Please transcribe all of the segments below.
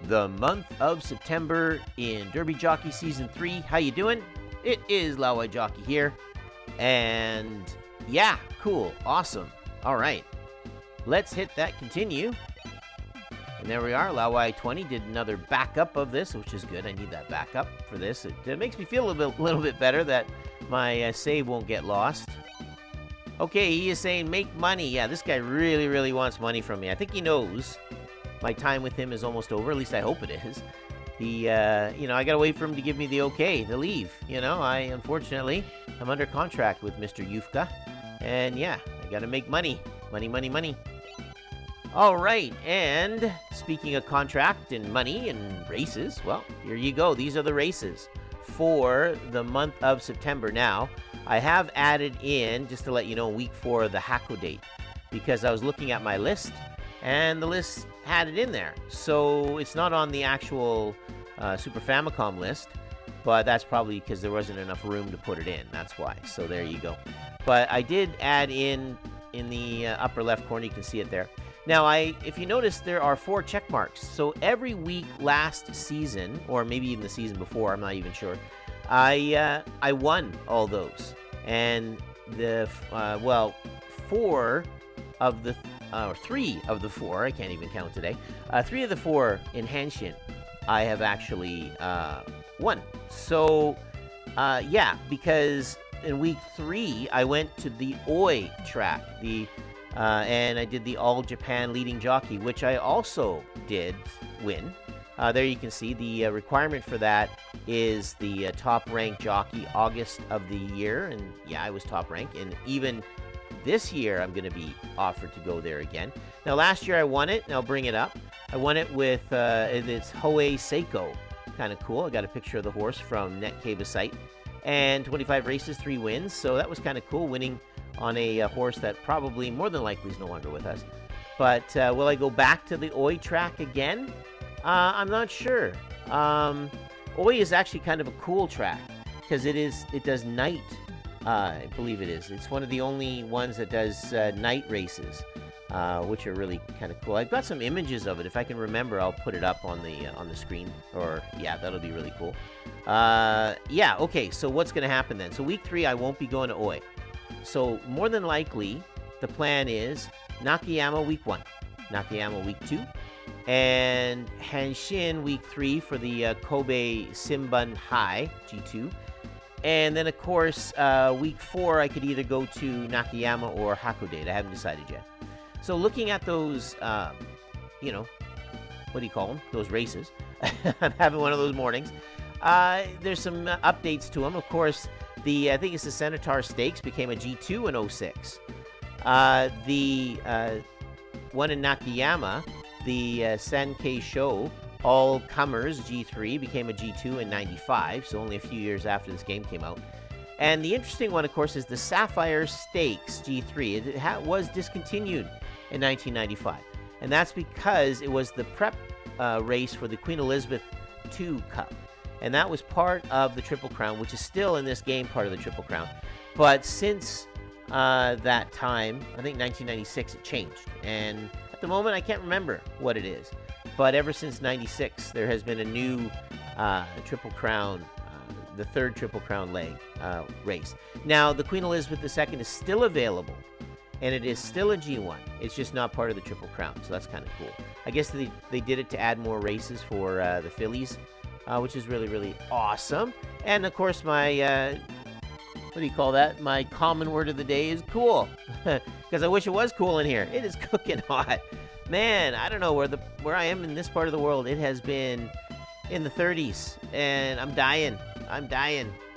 the month of September in Derby Jockey Season 3. How you doing? It is Laowai Jockey here. And yeah, cool, awesome. All right, let's hit that continue. And there we are, Laowai 20 did another backup of this, which is good. I need that backup for this. It makes me feel a little bit better that my save won't get lost. Okay, he is saying make money. Yeah, this guy really, really wants money from me. I think he knows my time with him is almost over. At least I hope it is. He, I gotta wait for him to give me the okay to leave. Unfortunately, I'm under contract with Mr. Yufka. And yeah, I gotta make money. Money. All right, and speaking of contract and money and races, well, here you go. These are the races for the month of September. Now, I have added in, just to let you know, week 4 of the Hakodate, because I was looking at my list, and the list had it in there. So it's not on the actual Super Famicom list, but that's probably because there wasn't enough room to put it in. That's why. So there you go. But I did add in the upper left corner. You can see it there. Now, if you notice, there are 4 check marks. So every week last season, or maybe even the season before, I'm not even sure, I won all those. And the 3 of the 4, I can't even count today, 3 of the 4 in Hanshin, I have actually won. So, yeah, because in week 3, I went to the Oi track, and I did the All Japan Leading Jockey, which I also did win. There you can see the requirement for that is the top-ranked jockey August of the year, and yeah, I was top-ranked, and even this year I'm going to be offered to go there again. Now, last year I won it, and I'll bring it up. I won it with it's Houei Seiko. Kind of cool. I got a picture of the horse from Netkeiba site. And 25 races, 3 wins, so that was kind of cool, winning on a horse that probably, more than likely, is no longer with us. But will I go back to the Oi track again? I'm not sure. Oi is actually kind of a cool track, because it does night, I believe it is. It's one of the only ones that does night races, which are really kind of cool. I've got some images of it. If I can remember, I'll put it up on the screen. Or, yeah, that'll be really cool. Yeah, okay, so what's going to happen then? So week 3, I won't be going to Oi. So more than likely, the plan is Nakayama week 1, Nakayama week 2, and Hanshin week 3 for the Kobe Shimbun Hai G2. And then, of course, week 4, I could either go to Nakayama or Hakodate. I haven't decided yet. So looking at those, what do you call them? Those races. I'm having one of those mornings. There's some updates to them. Of course, I think it's the Centaur Stakes became a G2 in 06. The one in Nakayama, the Sankei Sho All Comers G3 became a G2 in 95, so only a few years after this game came out. And the interesting one, of course, is the Sapphire Stakes G3. It was discontinued in 1995, and that's because it was the prep race for the Queen Elizabeth II Cup. And that was part of the Triple Crown, which is still in this game part of the Triple Crown. But since that time, I think 1996, it changed. And at the moment, I can't remember what it is. But ever since 96, there has been a new Triple Crown, the 3rd Triple Crown leg race. Now, the Queen Elizabeth II is still available, and it is still a G1. It's just not part of the Triple Crown, so that's kind of cool. I guess they did it to add more races for the fillies, which is really, really awesome. And, of course, my, what do you call that? My common word of the day is cool. Because I wish it was cool in here. It is cooking hot. Man, I don't know where I am in this part of the world. It has been in the 30s, and I'm dying.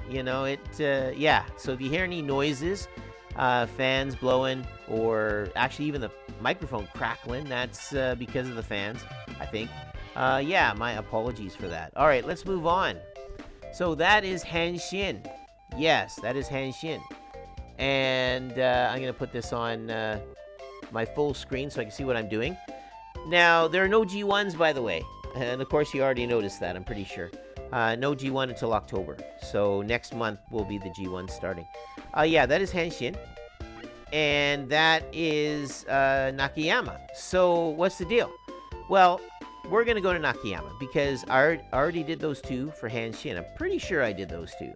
Yeah. So if you hear any noises, fans blowing, or actually even the microphone crackling, that's because of the fans, I think. Yeah, my apologies for that. All right, let's move on. So that is Hanshin. Yes, that is Hanshin. And I'm going to put this on my full screen so I can see what I'm doing. Now, there are no G1s, by the way. And, of course, you already noticed that, I'm pretty sure. No G1 until October. So next month will be the G1 starting. Yeah, that is Hanshin. And that is Nakayama. So what's the deal? Well, we're going to go to Nakayama because I already did those two for Hanshin. I'm pretty sure I did those two.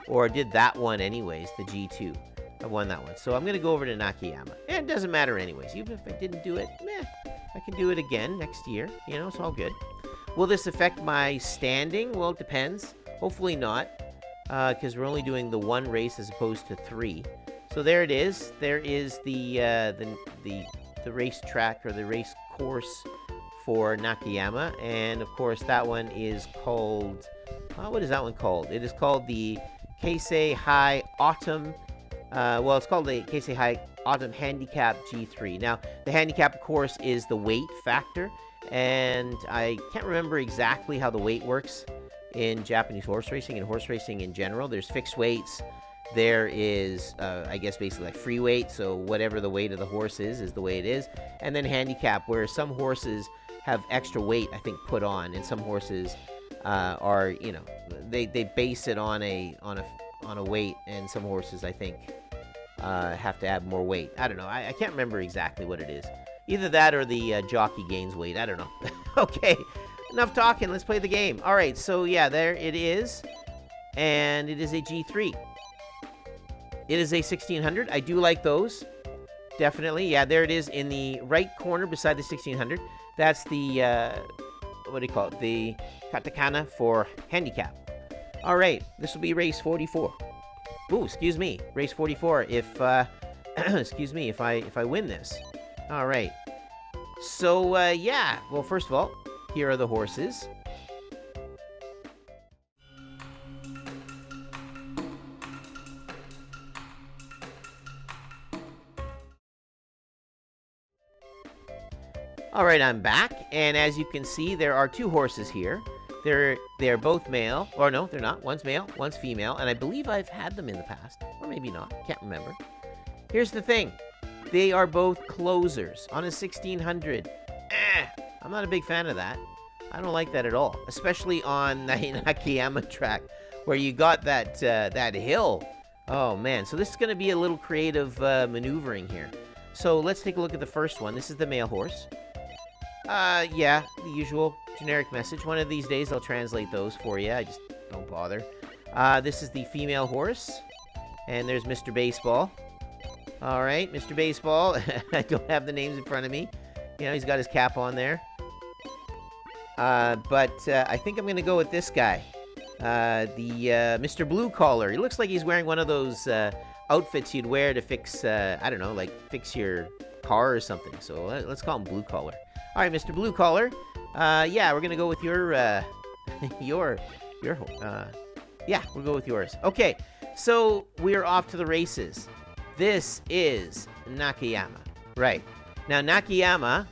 Or did that one anyways, the G2. I won that one. So I'm going to go over to Nakayama. And it doesn't matter anyways. Even if I didn't do it, I can do it again next year. You know, it's all good. Will this affect my standing? Well, it depends. Hopefully not. Because we're only doing the one race as opposed to 3. So there it is. There is the race track or the race course for Nakayama. And of course, that one is called... what is that one called? It is called the Keisei High Autumn... well, it's called the Keisei High Autumn Handicap G3. Now, the handicap, of course, is the weight factor. And I can't remember exactly how the weight works in Japanese horse racing and horse racing in general. There's fixed weights. There is, I guess, basically like free weight. So whatever the weight of the horse is the way it is. And then handicap, where some horses have extra weight, I think, put on. And some horses are, you know, they base it on a weight. And some horses, I think, have to add more weight. I don't know. I can't remember exactly what it is. Either that or the jockey gains weight. I don't know. Okay, enough talking. Let's play the game. All right, so yeah, there it is. And it is a G3. It is a 1600. I do like those. Definitely. Yeah, there it is in the right corner beside the 1600. That's the, what do you call it? The katakana for handicap. All right, this will be race 44. Ooh, excuse me. Race 44 if, excuse me, if I win this. All right. So, yeah. Well, first of all, here are the horses. All right, I'm back. And as you can see, there are 2 horses here. They're both male. Or no, they're not. One's male, one's female. And I believe I've had them in the past. Or maybe not. Can't remember. Here's the thing. They are both closers on a 1600. I'm not a big fan of that. I don't like that at all, especially on the Nakayama track where you got that hill. Oh man, so this is going to be a little creative maneuvering here. So let's take a look at the first one. This is the male horse. Yeah, the usual generic message. One of these days I'll translate those for you. I just don't bother. This is the female horse, and there's Mr. Baseball. All right, Mr. Baseball. I don't have the names in front of me. You know, he's got his cap on there. But I think I'm going to go with this guy. The Mr. Blue Collar. He looks like he's wearing one of those outfits you'd wear to fix, I don't know, like fix your car or something. So let's call him Blue Collar. All right, Mr. Blue Collar. Yeah, we're going to go with your, yeah, we'll go with yours. Okay, so we're off to the races. This is Nakayama. Right. Now, Nakayama,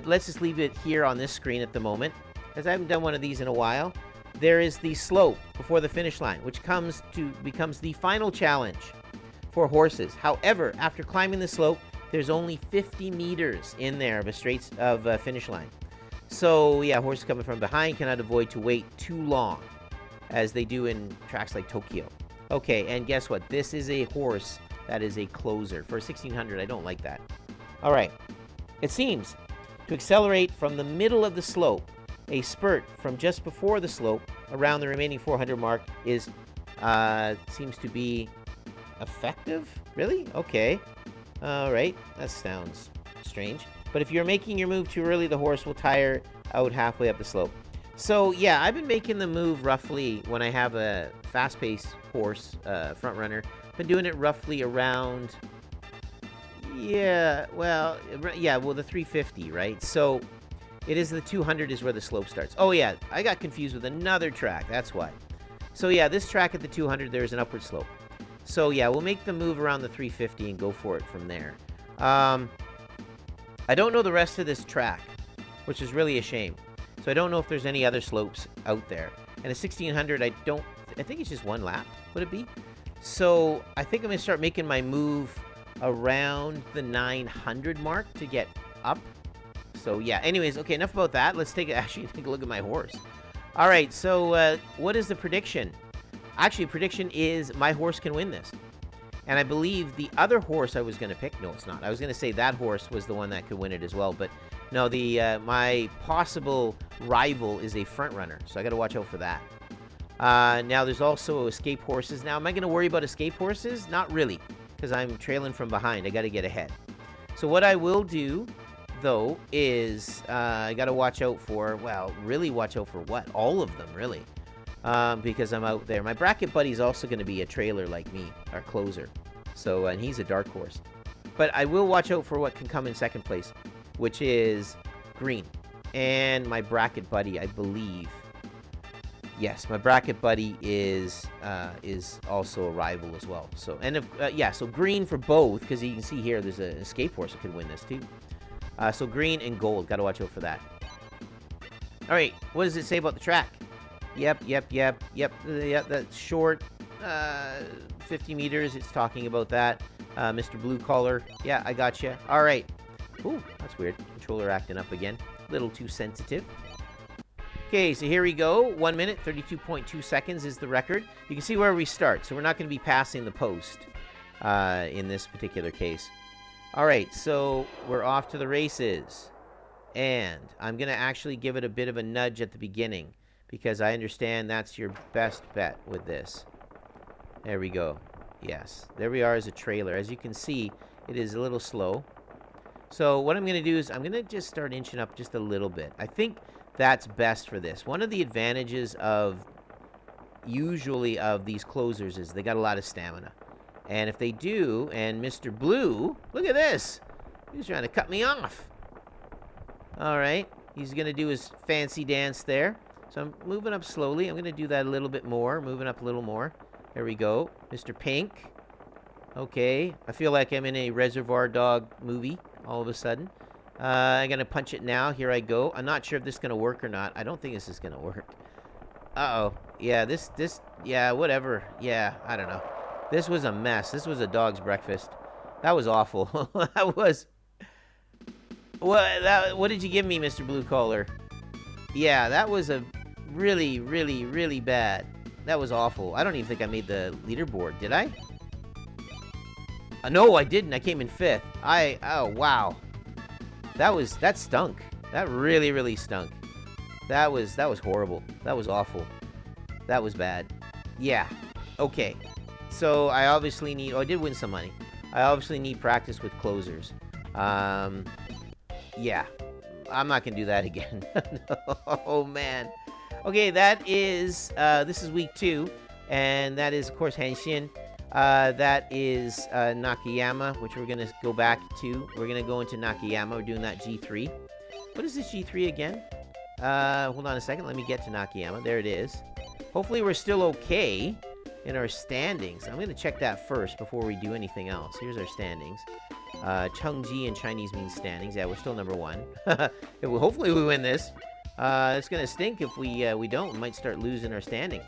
let's just leave it here on this screen at the moment, as I haven't done one of these in a while. There is the slope before the finish line, which becomes the final challenge for horses. However, after climbing the slope, there's only 50 meters in there of a finish line. So, yeah, horses coming from behind cannot avoid to wait too long, as they do in tracks like Tokyo. Okay, and guess what? This is a horse that is a closer. For a 1600, I don't like that. All right. It seems to accelerate from the middle of the slope. A spurt from just before the slope around the remaining 400 mark is, seems to be effective? Really? Okay. All right. That sounds strange. But if you're making your move too early, the horse will tire out halfway up the slope. So, yeah, I've been making the move roughly when I have a fast-paced horse, front runner. Been doing it roughly around, the 350, right? So, it is the 200 is where the slope starts. Oh, yeah, I got confused with another track. That's why. So, yeah, this track at the 200, there's an upward slope. So, yeah, we'll make the move around the 350 and go for it from there. I don't know the rest of this track, which is really a shame. So I don't know if there's any other slopes out there. And a 1600, I think it's just one lap, would it be? So I think I'm going to start making my move around the 900 mark to get up. So yeah, anyways, okay, enough about that. Let's actually take a look at my horse. All right, so what is the prediction? Actually, prediction is my horse can win this. And I believe the other horse I was going to pick, no, it's not. I was going to say that horse was the one that could win it as well, but No, the my possible rival is a front runner, so I got to watch out for that. Now there's also escape horses. Now, am I going to worry about escape horses? Not really, because I'm trailing from behind. I got to get ahead. So what I will do, though, is I got to watch out for, well, really watch out for what? All of them, really, because I'm out there. My bracket buddy's also going to be a trailer like me, our closer. So, and he's a dark horse. But I will watch out for what can come in second place, which is green. And my bracket buddy, I believe. Yes, my bracket buddy is also a rival as well. So, and yeah, so green for both, because you can see here there's an escape horse that could win this too. So green and gold, got to watch out for that. All right, what does it say about the track? Yep. That's short, 50 meters. It's talking about that. Mr. Blue Collar. Yeah, I got you. All right. Ooh, that's weird. Controller acting up again. A little too sensitive. Okay, so here we go. 1 minute, 32.2 seconds is the record. You can see where we start. So we're not going to be passing the post in this particular case. All right, so we're off to the races. And I'm going to actually give it a bit of a nudge at the beginning, because I understand that's your best bet with this. There we go. Yes, there we are as a trailer. As you can see, it is a little slow. So what I'm going to do is I'm going to just start inching up just a little bit. I think that's best for this. One of the advantages of usually of these closers is they got a lot of stamina. And if they do, and Mr. Blue, look at this. He's trying to cut me off. All right, he's going to do his fancy dance there. So I'm moving up slowly. I'm going to do that a little bit more, moving up a little more. There we go. Mr. Pink. Okay. I feel like I'm in a Reservoir Dog movie all of a sudden. I'm going to punch it now. Here I go. I'm not sure if this is going to work or not. I don't think this is going to work. Uh-oh. Yeah, yeah, whatever. Yeah, I don't know. This was a mess. This was a dog's breakfast. That was awful. That was... What did you give me, Mr. Blue Collar? Yeah, that was a really, really, really bad. That was awful. I don't even think I made the leaderboard, did I? No, I didn't. I came in 5th. Oh, wow. That stunk. That really, really stunk. That was horrible. That was awful. That was bad. Yeah. Okay. So I obviously need... Oh, I did win some money. I obviously need practice with closers. Yeah. I'm not going to do that again. No, oh, man. Okay, that is... this is week 2. And that is, of course, Henshin. That is Nakayama, which we're going to go back to. We're going to go into Nakayama. We're doing that G3. What is this G3 again? Hold on a second. Let me get to Nakayama. There it is. Hopefully we're still okay in our standings. I'm going to check that first before we do anything else. Here's our standings. Chengji in Chinese means standings. Yeah, we're still number 1. Hopefully we win this. It's going to stink if we don't. We might start losing our standing.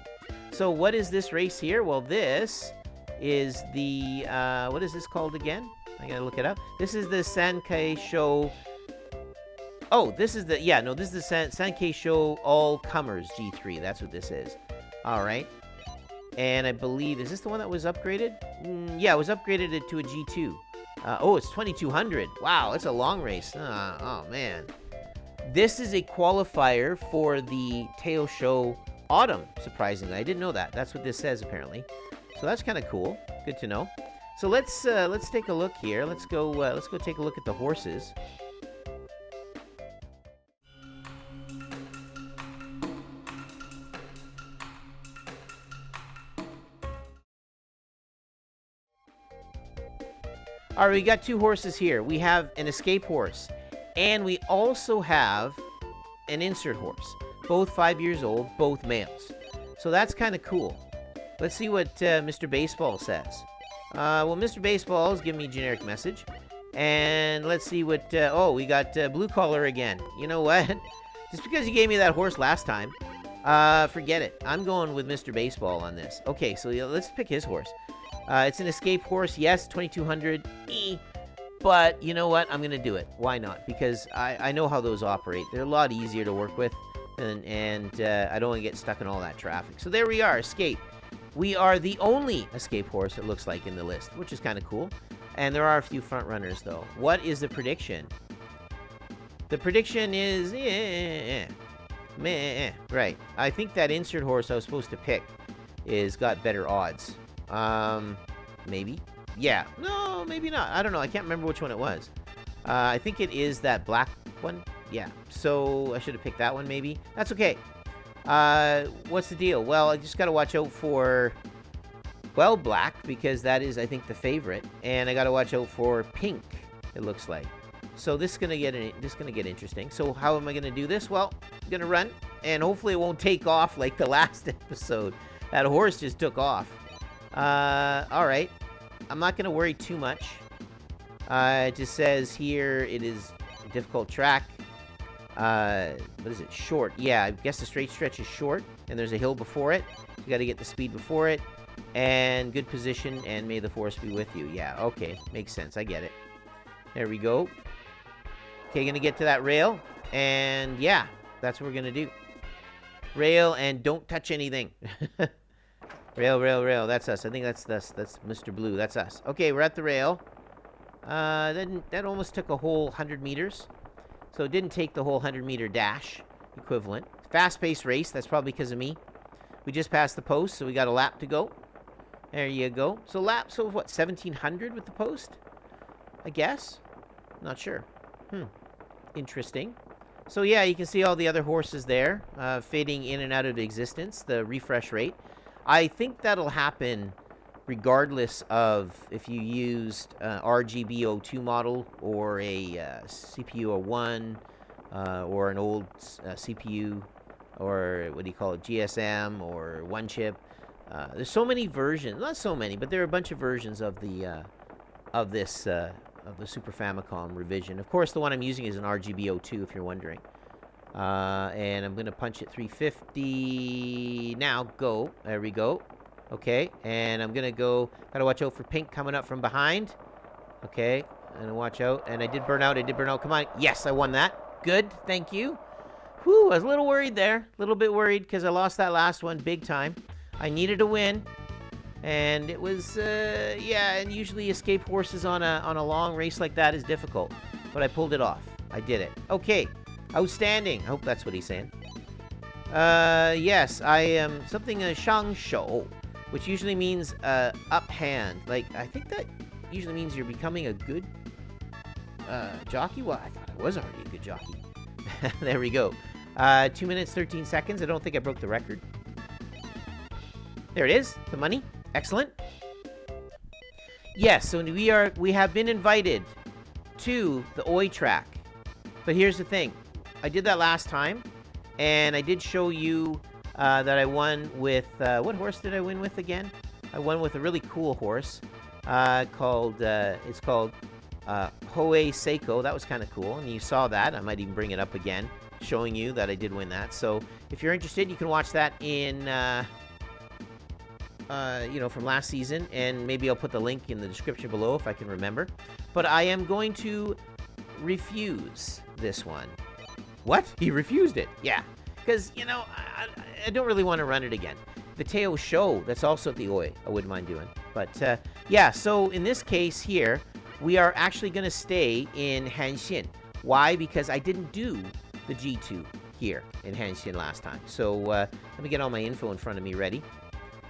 So what is this race here? Well, this is the... what is this called again? I got to look it up. This is the Sankei Sho... Oh, this is the... Yeah, no, this is the Sankei Sho All Comers G3. That's what this is. All right. And I believe... Is this the one that was upgraded? Yeah, it was upgraded to a G2. Oh, it's 2200. Wow, it's a long race. Oh, man. This is a qualifier for the Teo Show Autumn, surprisingly. I didn't know that. That's what this says, apparently. So that's kind of cool. Good to know. So let's take a look here. Let's go take a look at the horses. All right, we got 2 horses here. We have an escape horse, and we also have an insert horse. Both 5 years old, both males. So that's kind of cool. Let's see what Mr. Baseball says. Well, Mr. Baseball is giving me a generic message. And let's see what... oh, we got Blue Collar again. You know what? Just because you gave me that horse last time, forget it. I'm going with Mr. Baseball on this. Okay, so let's pick his horse. It's an escape horse. Yes, 2200. But you know what? I'm going to do it. Why not? Because I know how those operate. They're a lot easier to work with. And I don't want to get stuck in all that traffic. So there we are. Escape. We are the only escape horse, it looks like, in the list, which is kind of cool. And there are a few front runners, though. What is the prediction? The prediction is... Right. I think that insert horse I was supposed to pick is got better odds. Maybe? Yeah. No, maybe not. I don't know. I can't remember which one it was. I think it is that black one. Yeah. So I should have picked that one, maybe. That's okay. What's the deal? Well, I just got to watch out for... Well, black, because that is, I think, the favorite. And I got to watch out for pink, it looks like. So this is gonna get interesting. So how am I gonna do this? Well, I'm gonna run, and hopefully it won't take off like the last episode. That horse just took off. All right. I'm not gonna worry too much. It just says here it is a difficult track. What is it? Short. Yeah, I guess the straight stretch is short, and there's a hill before it. You got to get the speed before it, and good position. And may the force be with you. Yeah. Okay. Makes sense. I get it. There we go. Okay, gonna get to that rail, and yeah, that's what we're gonna do. Rail, and don't touch anything. Rail, rail, rail. That's us. I think that's us. That's Mr. Blue. That's us. Okay, we're at the rail. That almost took a whole 100 meters. So it didn't take the whole 100-meter dash equivalent. Fast-paced race. That's probably because of me. We just passed the post, so we got a lap to go. There you go. So what, 1,700 with the post? I guess. Not sure. Interesting. So yeah, you can see all the other horses there, fading in and out of existence, the refresh rate. I think that'll happen regardless of if you used RGB02 model or a CPU01 or an old CPU or what do you call it, GSM or one chip. There's so many versions, not so many, but there are a bunch of versions of the of the Super Famicom revision. Of course, the one I'm using is an RGB02, if you're wondering. And I'm going to punch it 350. Now, go. There we go. Okay, and I'm going to go. Got to watch out for pink coming up from behind. Okay, and watch out. And I did burn out. Come on. Yes, I won that. Good. Thank you. Whew, I was a little worried there. A little bit worried because I lost that last one big time. I needed a win. And it was, yeah, and usually escape horses on a long race like that is difficult. But I pulled it off. I did it. Okay. Outstanding. I hope that's what he's saying. Yes, I am something shang shou, which usually means up hand. Like, I think that usually means you're becoming a good jockey. Well, I thought I was already a good jockey. There we go. 2 minutes, 13 seconds. I don't think I broke the record. There it is. The money. Excellent. Yes, so we have been invited to the Oi track. But here's the thing. I did that last time, and I did show you that I won with... what horse did I win with again? I won with a really cool horse it's called Houei Seiko. That was kind of cool, and you saw that. I might even bring it up again, showing you that I did win that. So if you're interested, you can watch that in... from last season, and maybe I'll put the link in the description below if I can remember. But I am going to refuse this one. What? He refused it? Yeah. Because, I don't really want to run it again. The Teo Show, that's also at the Oi, I wouldn't mind doing. But, yeah, so in this case here, we are actually going to stay in Hanshin. Why? Because I didn't do the G2 here in Hanshin last time. So, let me get all my info in front of me ready.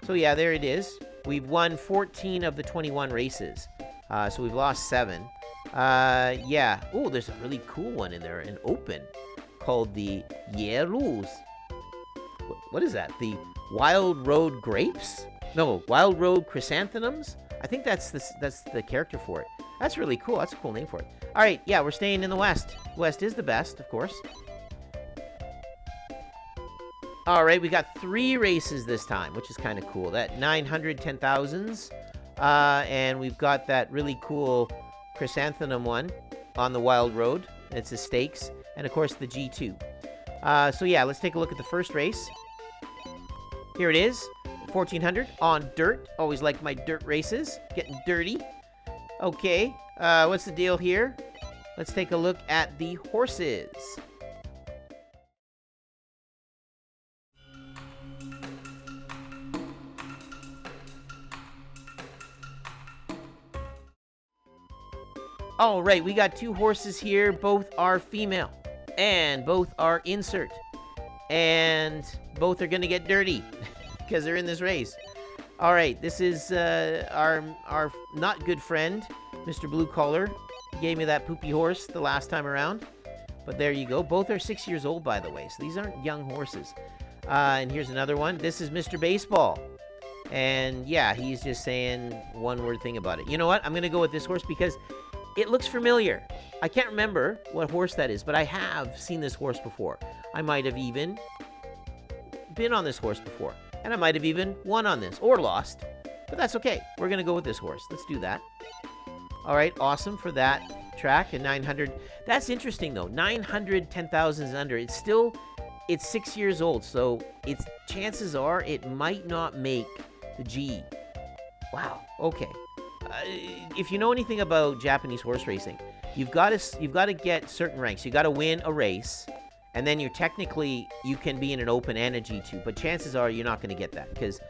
So yeah, there it is. We've won 14 of the 21 races. So we've lost 7. Yeah. Oh, there's a really cool one in there, an open, called the Yerus. What is that? The Wild Road Grapes? No, Wild Road Chrysanthemums? I think that's the character for it. That's really cool. That's a cool name for it. All right, yeah, we're staying in the West. West is the best, of course. All right, we got 3 races this time, which is kind of cool. That 900 10,000s, and we've got that really cool chrysanthemum one on the Wild Road. It's a stakes, and of course the G2. So yeah, let's take a look at the first race. Here it is, 1400 on dirt. Always like my dirt races, getting dirty. Okay, what's the deal here? Let's take a look at the horses. All right, we got 2 horses here. Both are female. And both are insert. And both are going to get dirty because they're in this race. All right, this is our not good friend, Mr. Blue Collar. He gave me that poopy horse the last time around. But there you go. Both are 6 years old, by the way. So these aren't young horses. And here's another one. This is Mr. Baseball. And yeah, he's just saying one word thing about it. You know what? I'm going to go with this horse because it looks familiar. I can't remember what horse that is, but I have seen this horse before. I might have even been on this horse before. And I might have even won on this or lost. But that's okay. We're going to go with this horse. Let's do that. All right, awesome for that track. And 900. That's interesting, though. 900, 10,000 is under. It's 6 years old, so its chances are it might not make the G. Wow. Okay. If you know anything about Japanese horse racing, you've got to get certain ranks. You got to win a race, and then you can be in an open and a G2. But chances are you're not going to get that because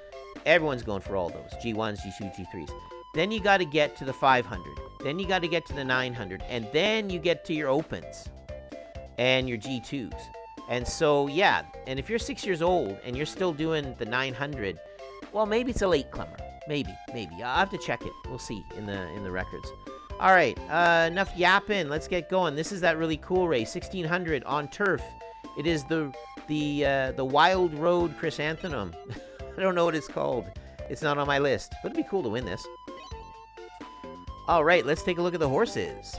everyone's going for all those G1s, G2s, G3s. Then you got to get to the 500. Then you got to get to the 900, and then you get to your opens and your G2s. And so, yeah, and if you're 6 years old and you're still doing the 900, well, maybe it's a late comer. Maybe. I'll have to check it. We'll see in the records. All right, enough yapping. Let's get going. This is that really cool race, 1600 on turf. It is the Wild Road Chrysanthemum. I don't know what it's called. It's not on my list, but it'd be cool to win this. All right, let's take a look at the horses.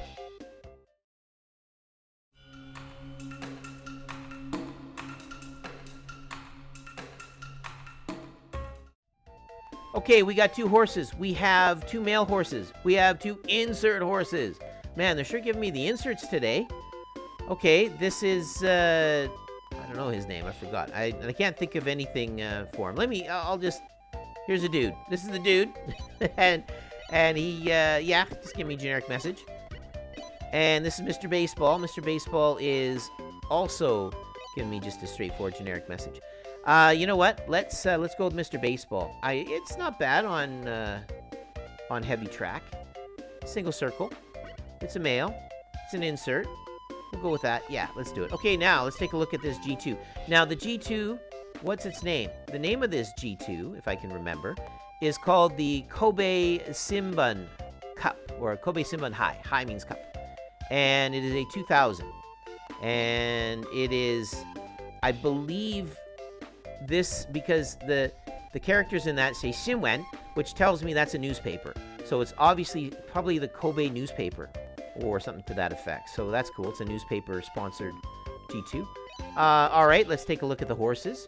Okay, we got two horses. We have two male horses. We have two insert horses. Man, they're sure giving me the inserts today. Okay, this is, I don't know his name. I forgot. I can't think of anything for him. Here's a dude. This is the dude. and he, just give me a generic message. And this is Mr. Baseball. Mr. Baseball is also giving me just a straightforward generic message. You know what? Let's go with Mr. Baseball. It's not bad on heavy track. Single circle. It's a male. It's an insert. We'll go with that. Yeah, let's do it. Okay, now let's take a look at this G2. Now the G2, what's its name? The name of this G2, if I can remember, is called the Kobe Shimbun Cup, or Kobe Shimbun Hai. Hai means cup. And it is a 2000. And it is, I believe, this, because the characters in that say Shinwen, which tells me that's a newspaper. So it's obviously probably the Kobe newspaper or something to that effect. So that's cool. It's a newspaper sponsored G2. All right, let's take a look at the horses.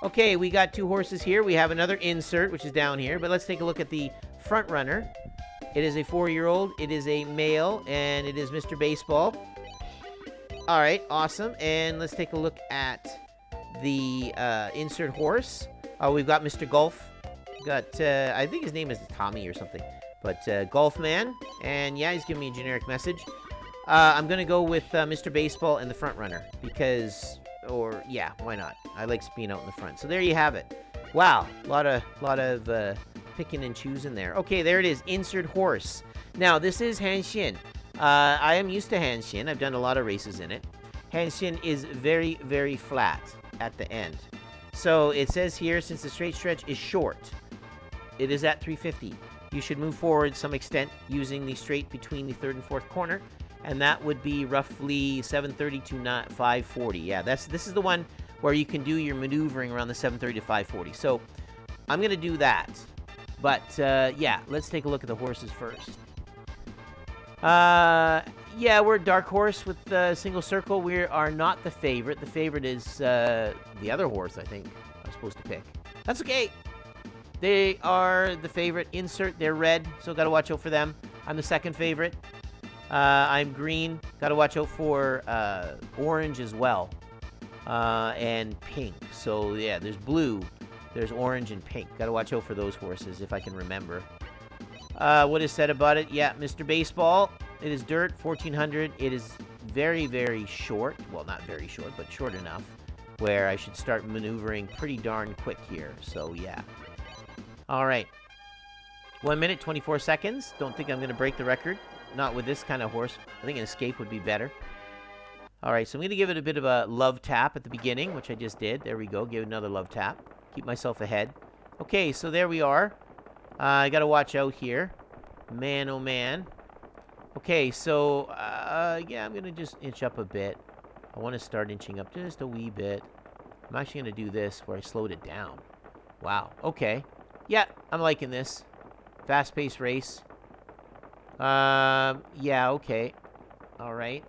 Okay, we got two horses here. We have another insert, which is down here, but let's take a look at the front runner. It is a 4-year-old. It is a male, and it is Mr. Baseball. All right, awesome. And let's take a look at the insert horse. We've got Mr. Golf. Got, I think his name is Tommy or something, but Golf Man. And yeah, he's giving me a generic message. I'm going to go with Mr. Baseball and the front runner because, or yeah, why not? I like being out in the front. So there you have it. Wow, a lot of picking and choosing there. Okay, there it is, insert horse. Now, this is Hanshin. I am used to Hanshin. I've done a lot of races in it. Hanshin is very, very flat at the end. So it says here, since the straight stretch is short, it is at 350. You should move forward some extent using the straight between the third and fourth corner, and that would be roughly 730 to 540. Yeah, this is the one where you can do your maneuvering around the 730 to 540. So I'm going to do that. But, yeah, let's take a look at the horses first. Yeah, we're a dark horse with the single circle. We are not the favorite. The favorite is the other horse, I think I'm supposed to pick. That's okay. They are the favorite. Insert, they're red, so got to watch out for them. I'm the second favorite. I'm green. Got to watch out for orange as well. And pink. So, yeah, there's blue. There's orange and pink. Got to watch out for those horses, if I can remember. What is said about it? Yeah, Mr. Baseball. It is dirt, 1400. It is very, very short. Well, not very short, but short enough. where I should start maneuvering pretty darn quick here. So, yeah. All right. 1 minute, 24 seconds. Don't think I'm going to break the record. Not with this kind of horse. I think an escape would be better. All right, so I'm going to give it a bit of a love tap at the beginning, which I just did. There we go. Give it another love tap. Keep myself ahead. Okay, so there we are. I got to watch out here. Man, oh, man. Okay, so, yeah, I'm going to just inch up a bit. I want to start inching up just a wee bit. I'm actually going to do this where I slowed it down. Wow, okay. Yeah, I'm liking this. Fast-paced race. Yeah, okay. All right.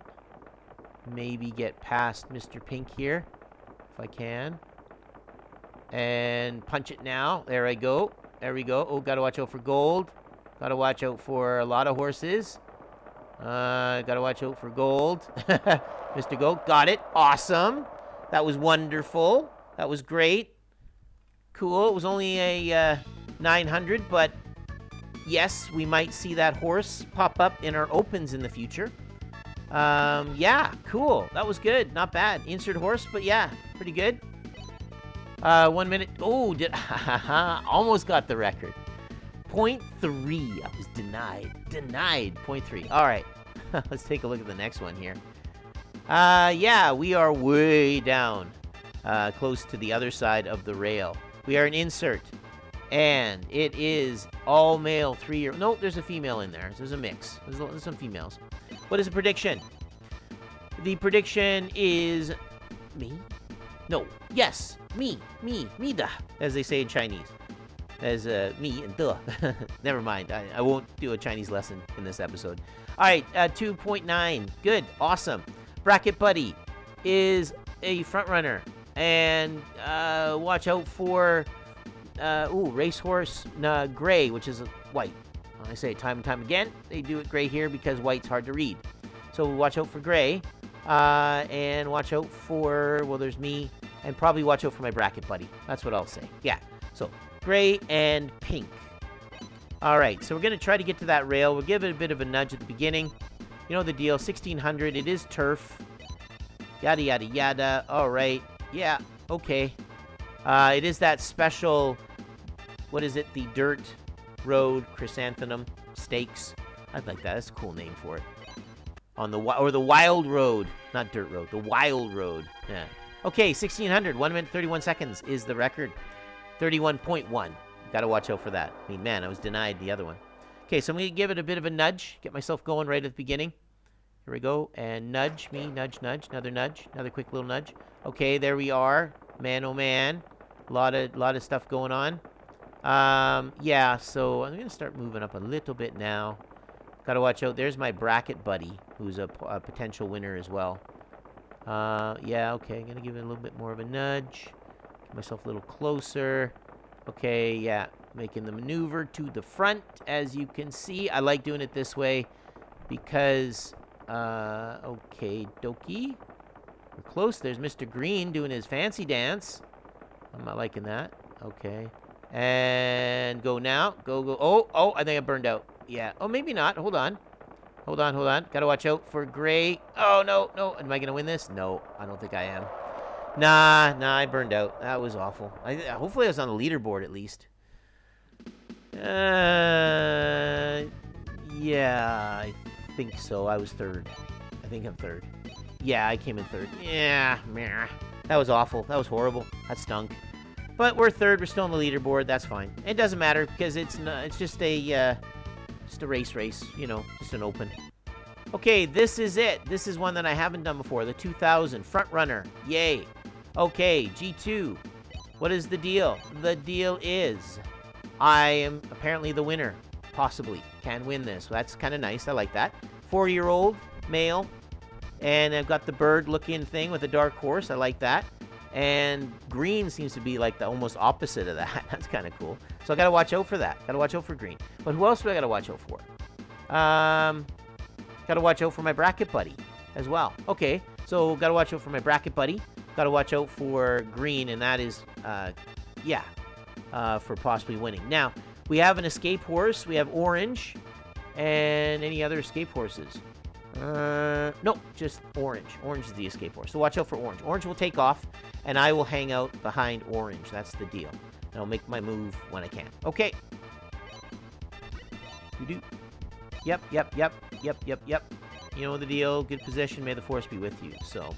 Maybe get past Mr. Pink here, if I can. And punch it now. There I go. There we go. Oh, got to watch out for gold. Got to watch out for a lot of horses. Got to watch out for gold. Mr. Gold, got it. Awesome. That was wonderful. That was great. Cool. It was only a 900, but yes, we might see that horse pop up in our opens in the future. Yeah, cool. That was good. Not bad. Insert horse, but yeah, pretty good. 1 minute. Oh, almost got the record. 0.3. I was denied. Denied. 0.3. All right. Let's take a look at the next one here. Yeah, we are way down, close to the other side of the rail. We are an insert, and it is all male 3-year. No, there's a female in there. There's a mix. There's some females. What is the prediction? The prediction is me. No. Yes. Me, da, as they say in Chinese. As me and duh. Never mind. I won't do a Chinese lesson in this episode. All right, 2.9. Good. Awesome. Bracket Buddy is a front runner. And watch out for Racehorse Gray, which is white. I say it time and time again. They do it gray here because white's hard to read. So watch out for Gray. And watch out for, well, there's me. And probably watch out for my Bracket Buddy. That's what I'll say. Yeah. So Gray and Pink. All right. So we're going to try to get to that rail. We'll give it a bit of a nudge at the beginning. You know the deal. 1600. It is turf. Yada, yada, yada. All right. Yeah. Okay. It is that special, what is it? The Dirt Road Chrysanthemum Stakes. I'd like that. That's a cool name for it. On the Wild Road. Not Dirt Road. The Wild Road. Yeah. Okay, 1600. 1 minute, 31 seconds is the record. 31.1. Got to watch out for that. I mean, man, I was denied the other one. Okay, so I'm going to give it a bit of a nudge. Get myself going right at the beginning. Here we go. And nudge me. Nudge, nudge. Another nudge. Another quick little nudge. Okay, there we are. Man, oh, man. A lot of stuff going on. Yeah, so I'm going to start moving up a little bit now. Got to watch out. There's my Bracket Buddy, who's a potential winner as well. Yeah, okay. I'm going to give it a little bit more of a nudge. Get myself a little closer. Okay, yeah. Making the maneuver to the front, as you can see. I like doing it this way because, okay, dokie. We're close. There's Mr. Green doing his fancy dance. I'm not liking that. Okay. And go now. Go, go. Oh, I think I burned out. Yeah. Oh, maybe not. Hold on. Hold on. Got to watch out for Gray. Oh, no. Am I going to win this? No, I don't think I am. Nah, I burned out. That was awful. Hopefully I was on the leaderboard at least. Yeah, I think so. I was third. I think I'm third. Yeah, I came in third. Yeah, meh. That was awful. That was horrible. That stunk. But we're third. We're still on the leaderboard. That's fine. It doesn't matter because it's just a race, you know, just an open. Okay, this is it. This is one that I haven't done before. The 2000 front runner. Yay. Okay, G2. What is the deal? The deal is I am apparently the winner. Possibly. Can win this. That's kind of nice. I like that. 4-year-old male. And I've got the bird-looking thing with a dark horse. I like that. And green seems to be like the almost opposite of that. That's kind of cool. So I got to watch out for that. Got to watch out for green. But who else do I got to watch out for? Got to watch out for my Bracket Buddy as well. Okay, so got to watch out for my Bracket Buddy. Got to watch out for green, and that is, for possibly winning. Now, we have an escape horse. We have orange, and any other escape horses. Nope, just orange. Orange is the escape horse. So watch out for orange. Orange will take off, and I will hang out behind orange. That's the deal. And I'll make my move when I can. Okay. Yep. You know the deal. Good position. May the force be with you. So,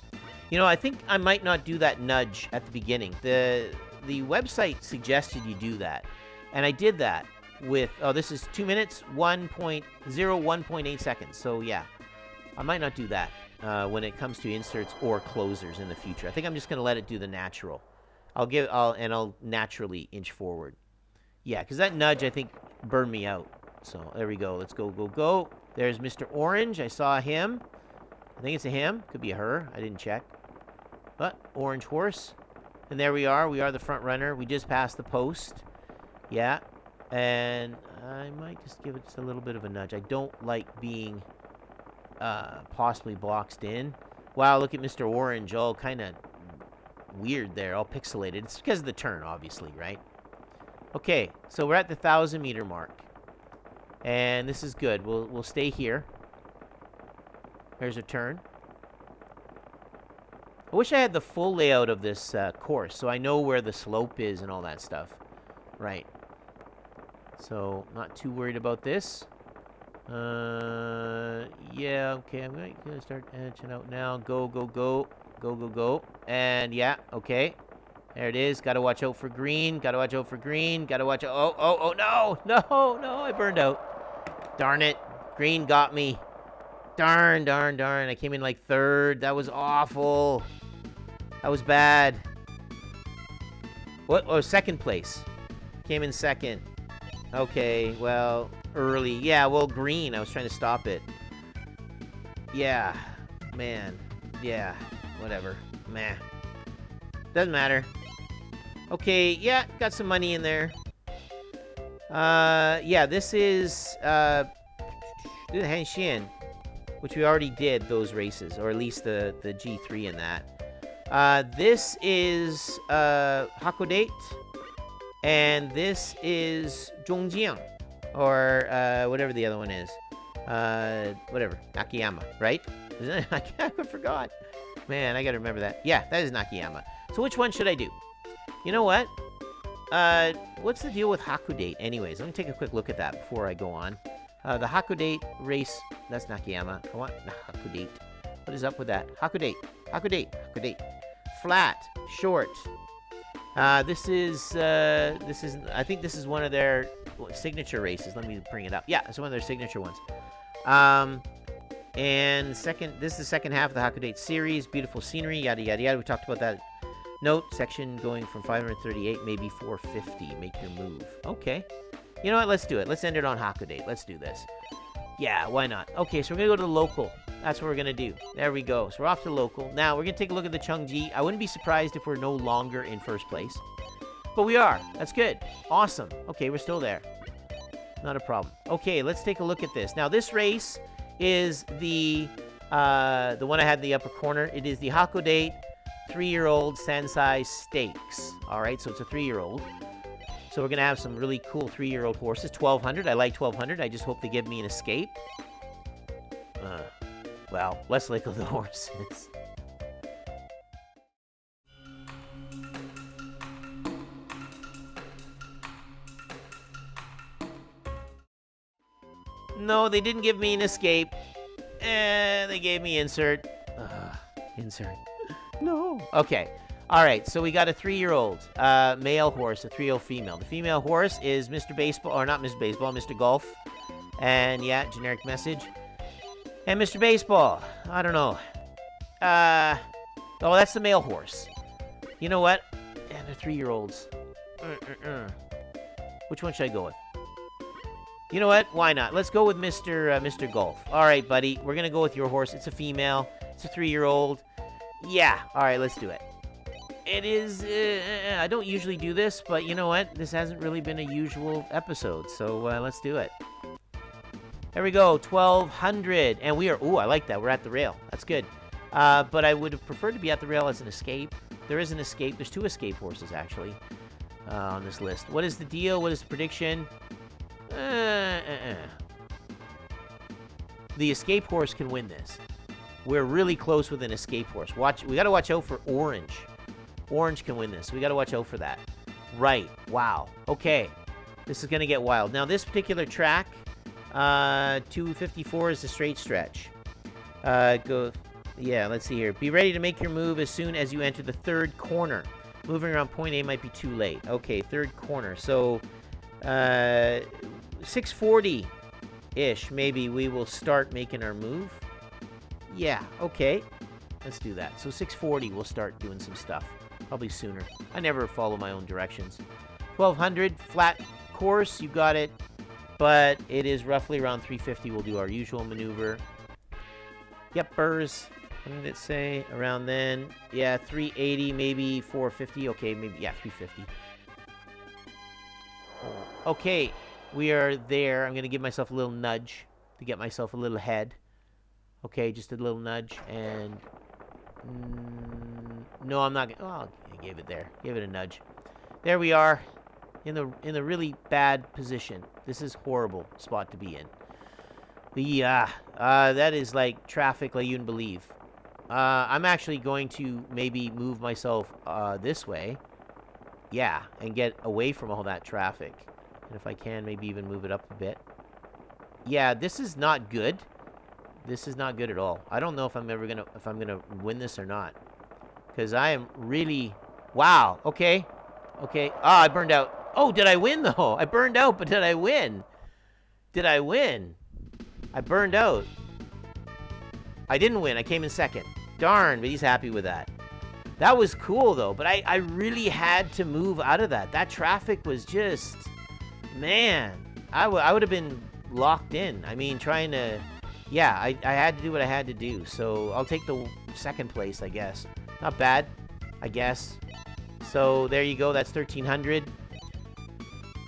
you know, I think I might not do that nudge at the beginning. The website suggested you do that. And I did that with, oh, this is 2 minutes, 1.8 seconds. So, yeah, I might not do that when it comes to inserts or closers in the future. I think I'm just going to let it do the natural. I'll naturally inch forward. Yeah, because that nudge, I think, burned me out. So, there we go. Let's go. There's Mr. Orange. I saw him. I think it's a him. Could be a her. I didn't check. But, orange horse. And there we are. We are the front runner. We just passed the post. Yeah. And I might just give it just a little bit of a nudge. I don't like being possibly boxed in. Wow, look at Mr. Orange. All kind of weird there. All pixelated. It's because of the turn, obviously, right? Okay. So, we're at the 1,000-meter mark. And this is good. We'll stay here. There's a turn. I wish I had the full layout of this course, so I know where the slope is and all that stuff. Right. So, not too worried about this. Yeah, okay. I'm going to start edging out now. Go. And, yeah, okay. There it is. Got to watch out for green. Got to watch out. Oh, no. I burned out. Darn it. Green got me. Darn. I came in like third. That was awful. That was bad. What? Oh, second place. Came in second. Okay, well, early. Yeah, well, green. I was trying to stop it. Yeah. Man. Yeah. Whatever. Meh. Doesn't matter. Okay, yeah, got some money in there. Yeah, this is Henshin, which we already did those races, or at least the G3 in that. This is Hakodate, and this is Zhongjiang, or whatever the other one is. Whatever, Nakayama, right? Isn't it? I forgot. Man, I gotta remember that. Yeah, that is Nakayama. So which one should I do? You know what? What's the deal with Hakodate anyways? Let me take a quick look at that before I go on. The Hakodate race, that's Nakayama. I want Hakodate. What is up with that? Hakodate. Flat, short. This is, I think this is one of their signature races. Let me bring it up. Yeah, it's one of their signature ones. And this is the second half of the Hakodate series. Beautiful scenery, yada, yada, yada. We talked about that. Note, section going from 538, maybe 450. Make your move. Okay. You know what? Let's do it. Let's end it on Hakodate. Let's do this. Yeah, why not? Okay, so we're going to go to the local. That's what we're going to do. There we go. So we're off to local. Now, we're going to take a look at the Chungji. I wouldn't be surprised if we're no longer in first place. But we are. That's good. Awesome. Okay, we're still there. Not a problem. Okay, let's take a look at this. Now, this race is the one I had in the upper corner. It is the Hakodate 3-year-old Sansai Stakes. All right, so it's a 3-year-old. So we're going to have some really cool 3-year-old horses. 1,200. I like 1,200. I just hope they give me an escape. Well, less like the horses. No, they didn't give me an escape. They gave me insert. Insert. No. Okay. All right. So we got a 3-year-old male horse, a 3-year-old female. The female horse is Mr. Baseball, or not Mr. Baseball, Mr. Golf. And yeah, generic message. And Mr. Baseball. I don't know. Oh, that's the male horse. You know what? And they're 3-year-olds. Which one should I go with? You know what? Why not? Let's go with Mr. Golf. All right, buddy. We're going to go with your horse. It's a female. It's a 3-year-old. Yeah. All right, let's do it. It is... I don't usually do this, but you know what? This hasn't really been a usual episode, so let's do it. There we go. 1,200. And we are... Ooh, I like that. We're at the rail. That's good. But I would have preferred to be at the rail as an escape. There is an escape. There's 2 escape horses, actually, on this list. What is the deal? What is the prediction? the escape horse can win this. We're really close with an escape horse. We got to watch out for orange. Orange can win this. We got to watch out for that. Right. Wow. Okay. This is going to get wild. Now, this particular track, 254 is the straight stretch. Yeah, let's see here. Be ready to make your move as soon as you enter the third corner. Moving around point A might be too late. Okay, third corner. So, 640-ish, maybe we will start making our move. Yeah, okay. Let's do that. So 640, we'll start doing some stuff. Probably sooner. I never follow my own directions. 1200, flat course, you got it. But it is roughly around 350. We'll do our usual maneuver. Yep, burrs. What did it say? Around then. Yeah, 380, maybe 450. Okay, maybe, yeah, 350. Okay, we are there. I'm going to give myself a little nudge to get myself a little ahead. Okay, just a little nudge, and... no, I'm not going to... Oh, I gave it there. Gave it a nudge. There we are, in the really bad position. This is horrible spot to be in. That is like traffic like you wouldn't believe. I'm actually going to maybe move myself this way. Yeah, and get away from all that traffic. And if I can, maybe even move it up a bit. Yeah, this is not good. This is not good at all. I don't know if I'm gonna win this or not. Because I am really... Wow, okay. Okay. Ah, I burned out. Oh, did I win, though? I burned out, but did I win? Did I win? I burned out. I didn't win. I came in second. Darn, but he's happy with that. That was cool, though. But I really had to move out of that. That traffic was just... Man. I would have been locked in. I mean, trying to... Yeah, I had to do what I had to do. So I'll take the second place, I guess. Not bad, I guess. So there you go. That's 1300.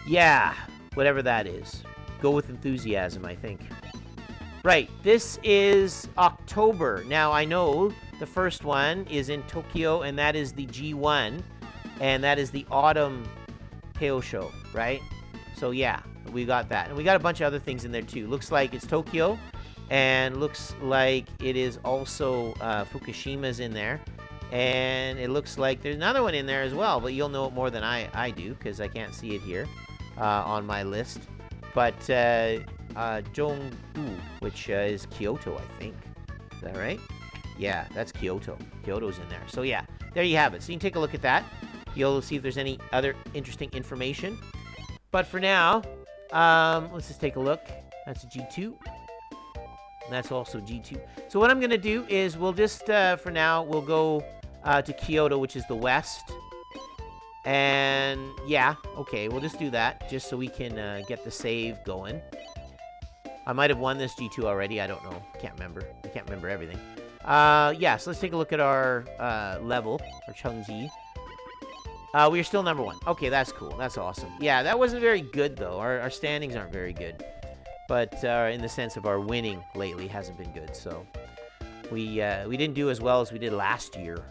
Yeah, whatever that is. Go with enthusiasm, I think. Right, this is October. Now, I know the first one is in Tokyo, and that is the G1. And that is the Autumn Teo Show, right? So yeah, we got that. And we got a bunch of other things in there, too. Looks like it's Tokyo. And looks like it is also Fukushima's in there. And it looks like there's another one in there as well. But you'll know it more than I do, because I can't see it here on my list. But Jongbu, which is Kyoto, I think. Is that right? Yeah, that's Kyoto. Kyoto's in there. So yeah, there you have it. So you can take a look at that. You'll see if there's any other interesting information. But for now, let's just take a look. That's a G2. And that's also G2. So what I'm going to do is we'll just, for now, we'll go to Kyoto, which is the west. And, yeah, okay, we'll just do that, just so we can get the save going. I might have won this G2 already. I don't know. Can't remember. I can't remember everything. Yeah, so let's take a look at our level, our Chungji. We are still number 1. Okay, that's cool. That's awesome. Yeah, that wasn't very good, though. Our standings aren't very good. But in the sense of our winning lately hasn't been good. So we didn't do as well as we did last year,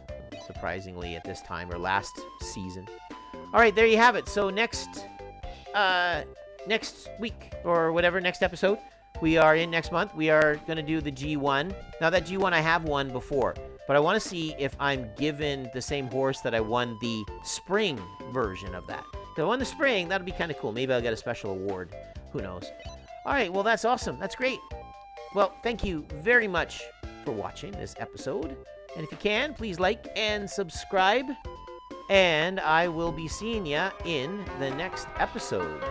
surprisingly, at this time, or last season. All right, there you have it. So next week, or whatever, next episode, we are in next month. We are going to do the G1. Now, that G1 I have won before. But I want to see if I'm given the same horse that I won the spring version of that. If I won the spring, that'll be kind of cool. Maybe I'll get a special award. Who knows? All right, well, that's awesome. That's great. Well, thank you very much for watching this episode. And if you can, please like and subscribe. And I will be seeing you in the next episode.